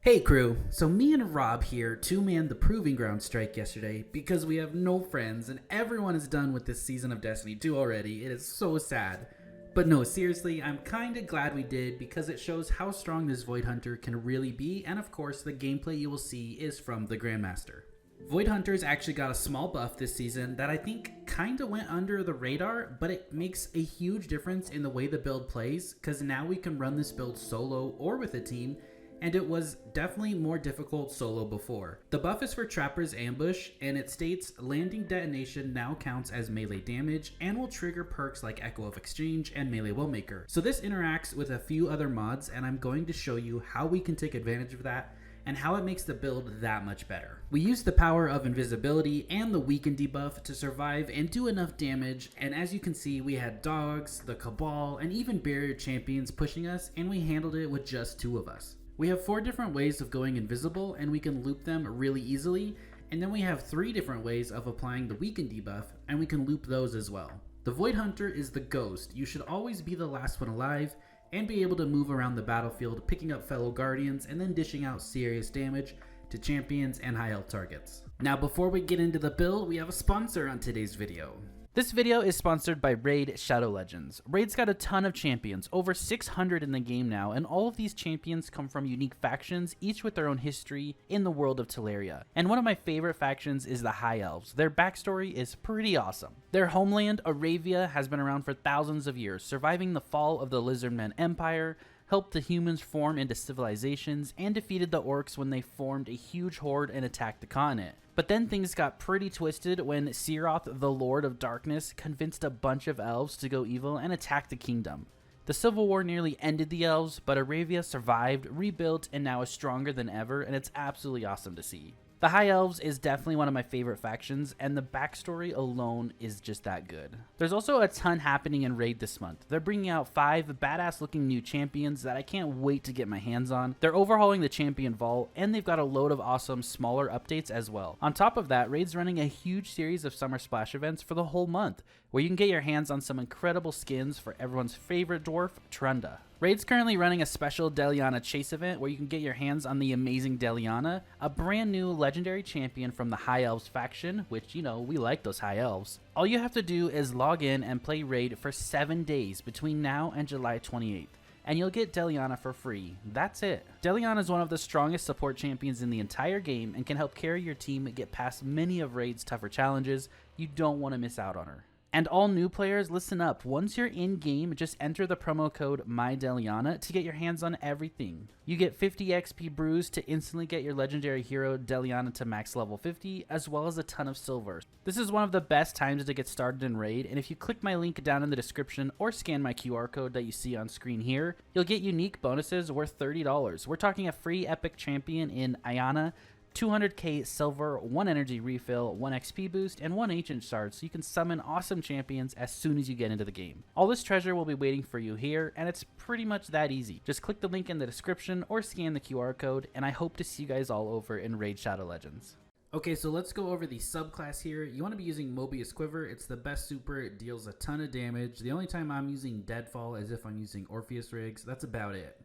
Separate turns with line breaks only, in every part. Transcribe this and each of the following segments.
Hey crew, so me and Rob here two-manned the Proving Ground strike yesterday because we have no friends and everyone is done with this season of Destiny 2 already. It is so sad. But no, seriously, I'm kinda glad we did because it shows how strong this Void Hunter can really be, and of course the gameplay you will see is from the Grandmaster. Void Hunters actually got a small buff this season that I think kinda went under the radar, but it makes a huge difference in the way the build plays because now we can run this build solo or with a team, and it was definitely more difficult solo before. The buff is for Trapper's Ambush, and it states landing detonation now counts as melee damage and will trigger perks like Echo of Exchange and Melee Wellmaker. So this interacts with a few other mods, and I'm going to show you how we can take advantage of that and how it makes the build that much better. We used the power of invisibility and the weaken debuff to survive and do enough damage, and as you can see we had dogs, the Cabal, and even barrier champions pushing us, and we handled it with just 2 of us. We have 4 different ways of going invisible, and we can loop them really easily, and then we have 3 different ways of applying the weaken debuff, and we can loop those as well. The Void Hunter is the ghost. You should always be the last one alive and be able to move around the battlefield, picking up fellow guardians and then dishing out serious damage to champions and high health targets. Now before we get into the build, we have a sponsor on today's video. This video is sponsored by Raid Shadow Legends. Raid's got a ton of champions, over 600 in the game now, and all of these champions come from unique factions, each with their own history in the world of Teleria. And one of my favorite factions is the High Elves. Their backstory is pretty awesome. Their homeland, Aravia, has been around for thousands of years, surviving the fall of the Lizardmen Empire, helped the humans form into civilizations, and defeated the orcs when they formed a huge horde and attacked the continent. But then things got pretty twisted when Searoth, the Lord of Darkness, convinced a bunch of elves to go evil and attack the kingdom. The Civil War nearly ended the elves, but Aravia survived, rebuilt, and now is stronger than ever, and it's absolutely awesome to see. The High Elves is definitely one of my favorite factions, and the backstory alone is just that good. There's also a ton happening in Raid this month. They're bringing out 5 badass looking new champions that I can't wait to get my hands on. They're overhauling the champion vault, and they've got a load of awesome smaller updates as well. On top of that, Raid's running a huge series of Summer Splash events for the whole month, where you can get your hands on some incredible skins for everyone's favorite dwarf, Trunda. Raid's currently running a special Deliana chase event where you can get your hands on the amazing Deliana, a brand new legendary champion from the High Elves faction, which, you know, we like those High Elves. All you have to do is log in and play Raid for 7 days between now and July 28th, and you'll get Deliana for free. That's it. Deliana is one of the strongest support champions in the entire game and can help carry your team get past many of Raid's tougher challenges. You don't want to miss out on her. And all new players, listen up. Once you're in game, just enter the promo code MyDeliana to get your hands on everything. You get 50 XP brews to instantly get your legendary hero Deliana to max level 50, as well as a ton of silver. This is one of the best times to get started in Raid, and if you click my link down in the description or scan my QR code that you see on screen here, you'll get unique bonuses worth $30. We're talking a free epic champion in Ayana, 200k silver, 1 energy refill, 1 XP boost, and 1 ancient shard, so you can summon awesome champions as soon as you get into the game. All this treasure will be waiting for you here, and it's pretty much that easy. Just click the link in the description or scan the QR code, and I hope to see you guys all over in Raid Shadow Legends. Okay, so let's go over the subclass here. You want to be using Mobius Quiver. It's the best super. It deals a ton of damage. The only time I'm using Deadfall is if I'm using Orpheus Rigs. That's about it.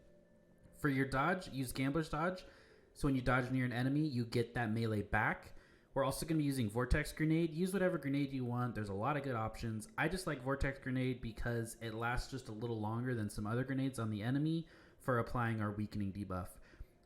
For your dodge, use Gambler's Dodge. So when you dodge near an enemy, you get that melee back. We're also going to be using Vortex Grenade. Use whatever grenade you want. There's a lot of good options. I just like Vortex Grenade because it lasts just a little longer than some other grenades on the enemy for applying our weakening debuff.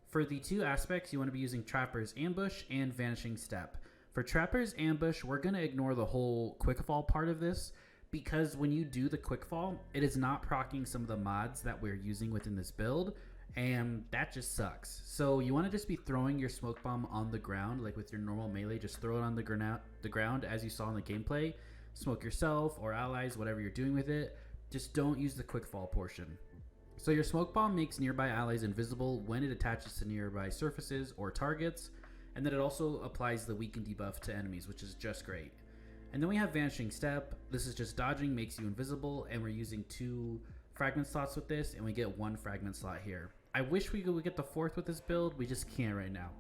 For the 2 aspects, you want to be using Trapper's Ambush and Vanishing Step. For Trapper's Ambush, we're going to ignore the whole quickfall part of this because when you do the quickfall, it is not proccing some of the mods that we're using within this build, and that just sucks. So you want to just be throwing your smoke bomb on the ground, like with your normal melee. Just throw it on the ground as you saw in the gameplay. Smoke yourself or allies, whatever you're doing with it. Just don't use the quickfall portion. So your smoke bomb makes nearby allies invisible when it attaches to nearby surfaces or targets, and then it also applies the weaken debuff to enemies, which is just great. And then we have Vanishing Step. This is just dodging, makes you invisible, and we're using 2 fragment slots with this, and we get 1 fragment slot here. I wish we could get the 4th with this build, we just can't right now.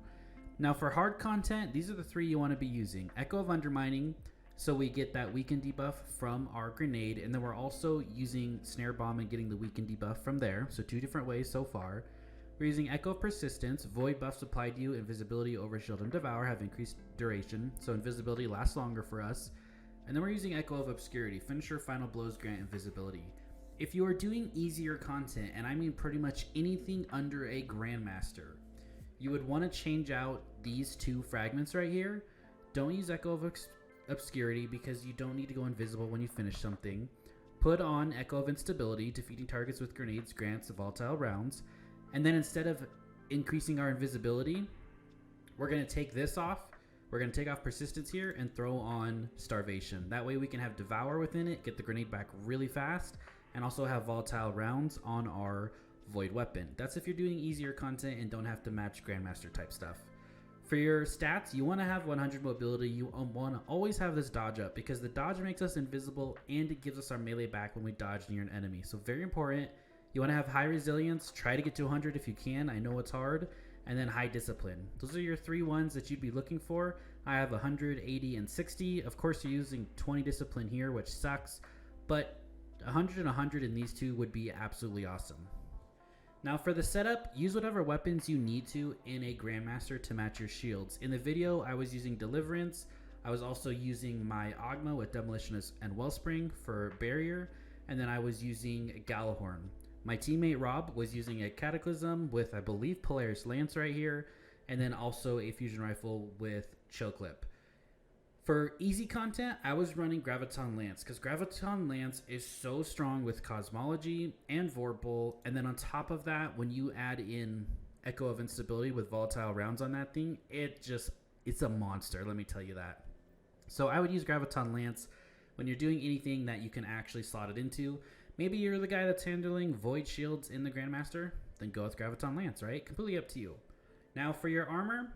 Now for hard content, these are the 3 you want to be using. Echo of Undermining, so we get that weaken debuff from our grenade, and then we're also using Snare Bomb and getting the weaken debuff from there, so 2 different ways so far. We're using Echo of Persistence. Void buffs applied to you. Invisibility, Overshield, and Devour have increased duration, so invisibility lasts longer for us. And then we're using Echo of Obscurity. Finisher final blows grant invisibility. If you are doing easier content, and I mean pretty much anything under a Grandmaster, you would want to change out these two fragments right here. Don't use Echo of Obscurity because you don't need to go invisible when you finish something. Put on Echo of Instability. Defeating targets with grenades grants volatile rounds. And then instead of increasing our invisibility, we're going to take this off. We're going to take off Persistence here and throw on Starvation. That way we can have Devour within it, get the grenade back really fast, and also have volatile rounds on our Void weapon. That's if you're doing easier content and don't have to match Grandmaster type stuff. For your stats, you want to have 100 mobility. You want to always have this dodge up because the dodge makes us invisible and it gives us our melee back when we dodge near an enemy. So very important. You want to have high resilience. Try to get to 100 if you can. I know it's hard. And then high discipline. Those are your 3 ones that you'd be looking for. I have 100, 80, and 60. Of course, you're using 20 discipline here, which sucks. But 100 and 100 in these two would be absolutely awesome. Now for the setup, use whatever weapons you need to in a Grandmaster to match your shields. In the video, I was using Deliverance. I was also using my Ogma with Demolition and Wellspring for barrier. And then I was using Gallahorn. My teammate Rob was using a Cataclysm with, I believe, Polaris Lance right here, and then also a Fusion Rifle with Chill Clip. For easy content, I was running Graviton Lance, because Graviton Lance is so strong with Cosmology and Vorpal, and then on top of that, when you add in Echo of Instability with volatile rounds on that thing, it's a monster, let me tell you that. So I would use Graviton Lance when you're doing anything that you can actually slot it into. Maybe you're the guy that's handling Void Shields in the Grandmaster, then go with Graviton Lance, right? Completely up to you. Now for your armor,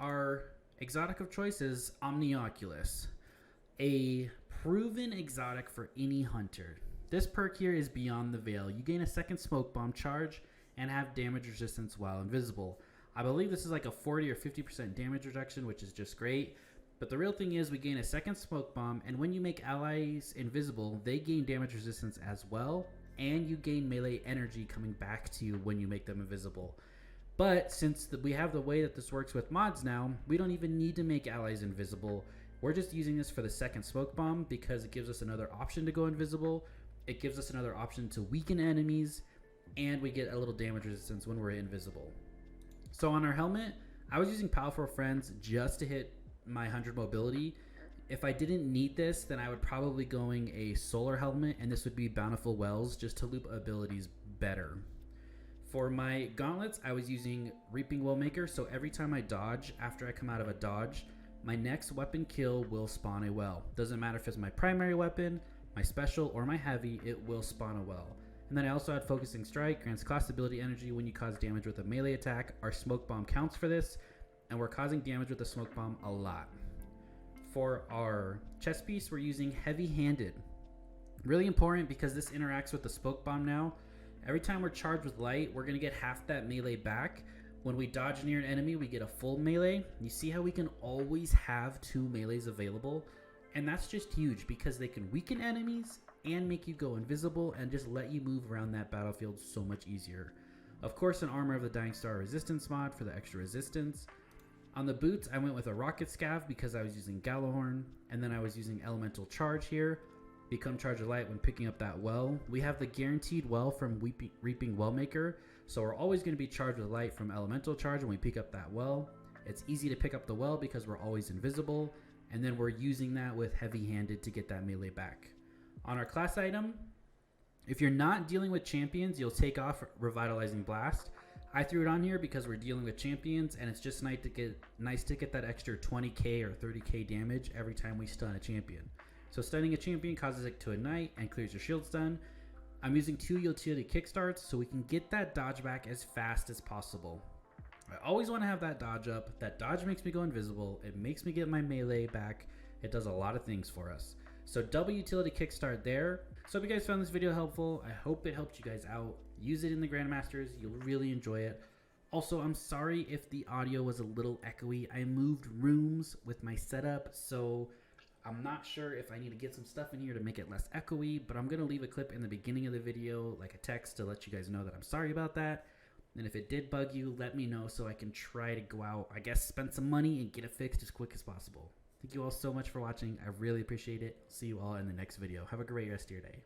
our exotic of choice is Omnioculus, a proven exotic for any hunter. This perk here is Beyond the Veil. You gain a second smoke bomb charge and have damage resistance while invisible. I believe this is like a 40 or 50% damage reduction, which is just great. But the real thing is we gain a second smoke bomb, and when you make allies invisible, they gain damage resistance as well, and you gain melee energy coming back to you when you make them invisible. But since we have the way that this works with mods now, we don't even need to make allies invisible. We're just using this for the second smoke bomb because it gives us another option to go invisible. It gives us another option to weaken enemies, and we get a little damage resistance when we're invisible. So on our helmet, I was using Powerful Friends just to hit my 100 mobility. If I didn't need this, then I would probably going a solar helmet, and this would be Bountiful Wells just to loop abilities better. For my gauntlets, I was using Reaping Wellmaker, so every time I dodge, after I come out of a dodge, my next weapon kill will spawn a well. Doesn't matter if it's my primary weapon, my special, or my heavy, it will spawn a well. And then I also had Focusing Strike, grants class ability energy when you cause damage with a melee attack. Our smoke bomb counts for this, and we're causing damage with the smoke bomb a lot. For our chest piece, we're using Heavy Handed. Really important because this interacts with the smoke bomb now. Every time we're charged with light, we're going to get half that melee back. When we dodge near an enemy, we get a full melee. You see how we can always have 2 melees available? And that's just huge because they can weaken enemies and make you go invisible and just let you move around that battlefield so much easier. Of course, an Armor of the Dying Star resistance mod for the extra resistance. On the boots, I went with a Rocket Scav because I was using Gallahorn, and then I was using Elemental Charge here. Become Charge of Light when picking up that well. We have the guaranteed well from Reaping Wellmaker, so we're always going to be charged with light from Elemental Charge when we pick up that well. It's easy to pick up the well because we're always invisible, and then we're using that with Heavy Handed to get that melee back. On our class item, if you're not dealing with champions, you'll take off Revitalizing Blast. I threw it on here because we're dealing with champions, and it's just nice to get that extra 20k or 30k damage every time we stun a champion. So stunning a champion causes it to ignite and clears your shield stun. I'm using 2 utility kickstarts so we can get that dodge back as fast as possible. I always want to have that dodge up. That dodge makes me go invisible. It makes me get my melee back. It does a lot of things for us. So double utility kickstart there. So if you guys found this video helpful, I hope it helped you guys out. Use it in the Grandmasters. You'll really enjoy it. Also, I'm sorry if the audio was a little echoey. I moved rooms with my setup, so I'm not sure if I need to get some stuff in here to make it less echoey, but I'm going to leave a clip in the beginning of the video, like a text, to let you guys know that I'm sorry about that. And if it did bug you, let me know so I can try to go out, I guess, spend some money and get it fixed as quick as possible. Thank you all so much for watching. I really appreciate it. See you all in the next video. Have a great rest of your day.